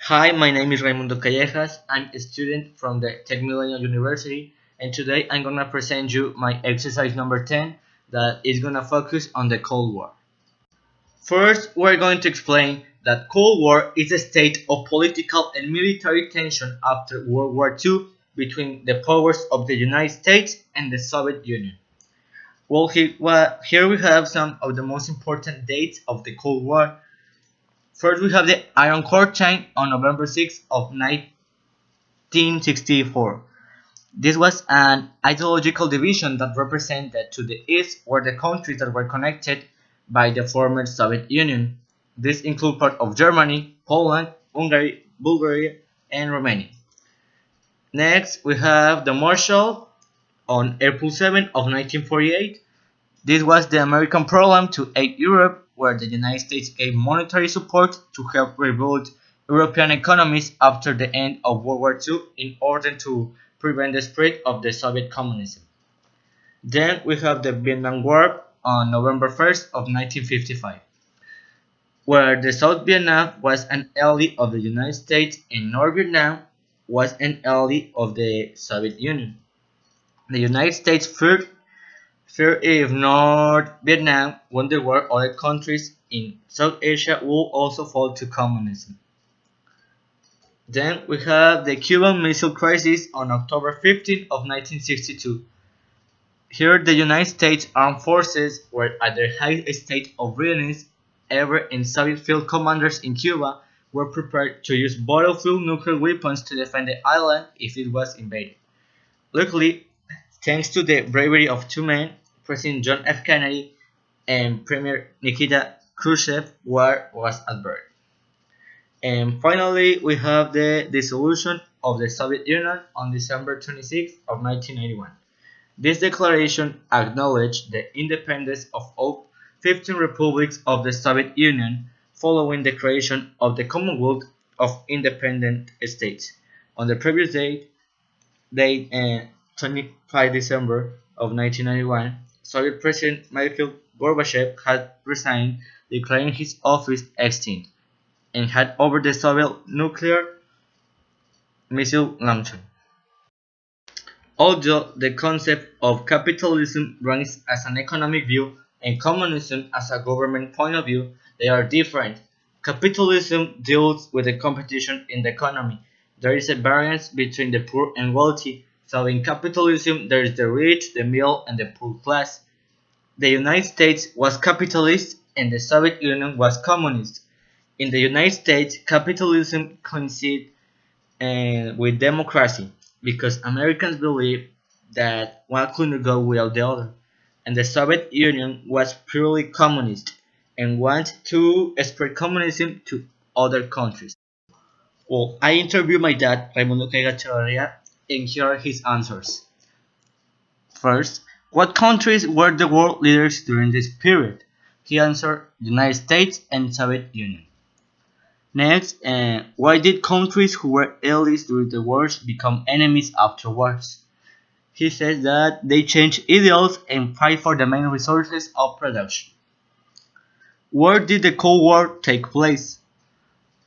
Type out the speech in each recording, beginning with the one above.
Hi, my name is Raimundo Callejas. I'm a student from the Tech Millennium University, and today I'm gonna present you my exercise number 10 that is gonna focus on the Cold War. First, we're going to explain that Cold War is a state of political and military tension after World War II between the powers of the United States and the Soviet Union. Here we have some of the most important dates of the Cold War. First, we have the Iron Curtain on November 6th of 1964. This was an ideological division that represented to the east were the countries that were connected by the former Soviet Union. This include part of Germany, Poland, Hungary, Bulgaria, and Romania. Next, we have the Marshall on April 7th of 1948. This was the American program to aid Europe, where the United States gave monetary support to help rebuild European economies after the end of World War II in order to prevent the spread of the Soviet communism. Then we have the Vietnam War on November 1st of 1955, where the South Vietnam was an ally of the United States and North Vietnam was an ally of the Soviet Union. The United States feared if North Vietnam won the war, other countries in South Asia will also fall to communism. Then we have the Cuban Missile Crisis on October 15th of 1962. Here the United States Armed Forces were at their highest state of readiness ever, and Soviet field commanders in Cuba were prepared to use battlefield nuclear weapons to defend the island if it was invaded. Luckily, thanks to the bravery of two men, President John F. Kennedy and Premier Nikita Khrushchev, war was averted. And finally, we have the dissolution of the Soviet Union on December 26 of 1991. This declaration acknowledged the independence of all 15 republics of the Soviet Union following the creation of the Commonwealth of Independent States. On the previous date, 25 December of 1991, Soviet President Mikhail Gorbachev had resigned, declaring his office extinct, and had over the Soviet nuclear missile launcher. Although the concept of capitalism ranks as an economic view and communism as a government point of view, they are different. Capitalism deals with the competition in the economy. There is a variance between the poor and wealthy, so in capitalism there is the rich, the middle, and the poor class. The United States was capitalist and the Soviet Union was communist. In the United States, capitalism coincided with democracy because Americans believed that one couldn't go without the other, and the Soviet Union was purely communist and wanted to spread communism to other countries. Well, I interviewed my dad, Raimundo Callejas, and here are his answers. First, what countries were the world leaders during this period? He answered United States and Soviet Union. Next, why did countries who were allies during the wars become enemies afterwards? He says that they changed ideals and fight for the main resources of production. Where did the Cold War take place?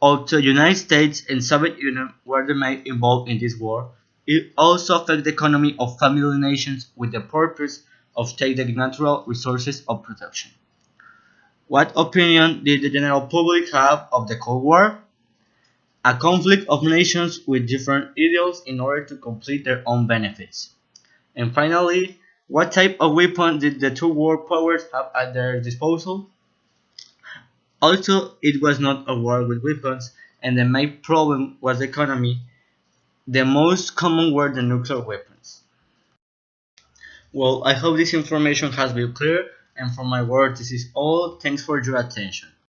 Although United States and Soviet Union were the main involved in this war, it also affected the economy of family nations with the purpose of taking the natural resources of production. What opinion did the general public have of the Cold War? A conflict of nations with different ideals in order to complete their own benefits. And finally, what type of weapon did the two world powers have at their disposal? Also, it was not a war with weapons, and the main problem was the economy. The most common were the nuclear weapons. Well, I hope this information has been clear, and for my work, this is all. Thanks for your attention.